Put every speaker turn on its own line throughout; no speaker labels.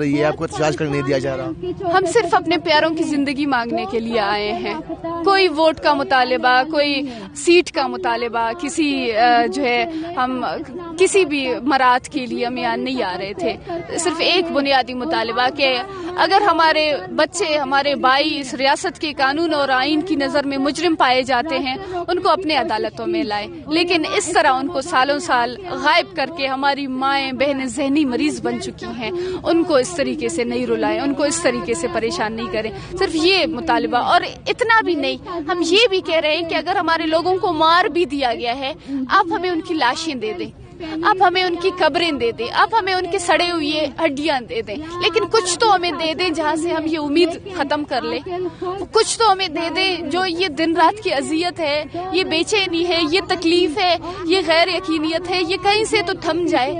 یہ آپ کو احتجاج کرنے نہیں دیا جا رہا؟
ہم صرف اپنے پیاروں کی زندگی مانگنے کے لیے آئے ہیں. کوئی ووٹ کا مطالبہ، کوئی سیٹ کا مطالبہ، کسی جو ہے ہم کسی بھی مراد کے لیے ہم یہاں نہیں آ رہے تھے. صرف ایک بنیادی مطالبہ کہ اگر ہمارے بچے، ہمارے بھائی اس ریاست کے قانون اور آئین کی نظر میں مجرم پائے جاتے ہیں ان کو اپنے عدالتوں میں لائیں، لیکن اس طرح ان کو سالوں سال غائب کر کے ہماری مائیں بہنیں ذہنی مریض بن چکی ہیں، ان کو اس طریقے سے نہیں رلائیں، ان کو اس طریقے سے پریشان نہیں کریں. صرف یہ مطالبہ. اور اتنا بھی نہیں، ہم یہ بھی کہہ رہے ہیں کہ اگر ہمارے لوگوں کو مار بھی دیا گیا ہے، آپ ہمیں ان کی لاشیں دے دیں، آپ ہمیں ان کی قبریں دے دیں، آپ ہمیں ان کے سڑے ہوئے ہڈیاں دے دیں، لیکن کچھ تو ہمیں دے دیں جہاں سے ہم یہ امید ختم کر لیں. کچھ تو ہمیں دے دیں جو یہ دن رات کی اذیت ہے، یہ بے چینی ہے، یہ تکلیف ہے، یہ غیر یقینیت ہے، یہ کہیں سے تو تھم جائے.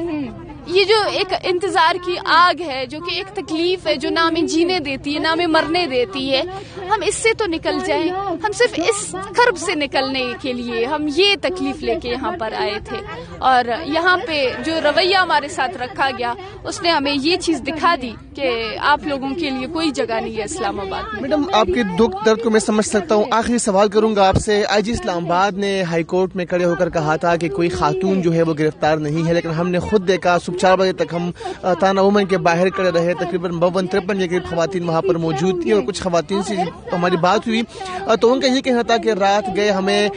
یہ جو ایک انتظار کی آگ ہے، جو کہ ایک تکلیف ہے، جو نہ ہمیں جینے دیتی ہے نہ ہمیں مرنے دیتی ہے، ہم اس سے تو نکل جائیں. ہم صرف اس کرب سے نکلنے کے لیے ہم یہ تکلیف لے کے یہاں پر آئے تھے، اور یہاں پہ جو رویہ ہمارے ساتھ رکھا گیا اس نے ہمیں یہ چیز دکھا دی کہ آپ لوگوں کے لیے کوئی جگہ نہیں ہے اسلام آباد میں.
میڈم، آپ کے دکھ درد کو میں سمجھ سکتا ہوں. آخری سوال کروں گا آپ سے. آئی جی اسلام آباد نے ہائی کورٹ میں کھڑے ہو کر کہا تھا کہ کوئی خاتون جو ہے وہ گرفتار نہیں ہے، لیکن ہم نے خود دیکھا صبح 4 بجے تک ہم تانا وومن کے باہر کھڑے رہے. تقریباً 52-53 کے قریب خواتین وہاں پر موجود تھیں، اور کچھ خواتین سے ہماری بات ہوئی تو ان کا یہ کہنا تھا کہ رات گئے ہمیں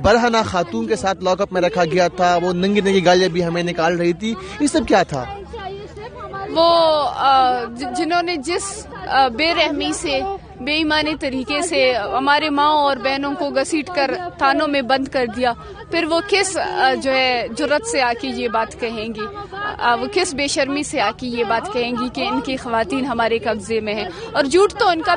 برہنہ خاتون کے ساتھ لاک اپ میں رکھا گیا تھا، وہ ننگی ننگی گالیاں بھی ہمیں نکال رہی تھی. یہ سب کیا تھا؟
وہ جنہوں نے جس بے رحمی سے، بے ایمانی طریقے سے ہمارے ماں اور بہنوں کو گھسیٹ کر تھانوں میں بند کر دیا، پھر وہ کس جو ہے جرت سے آ کے یہ بات کہیں گی، وہ کس بے شرمی سے آ کے یہ بات کہیں گی کہ ان کی خواتین ہمارے قبضے میں ہیں. اور جھوٹ تو ان کا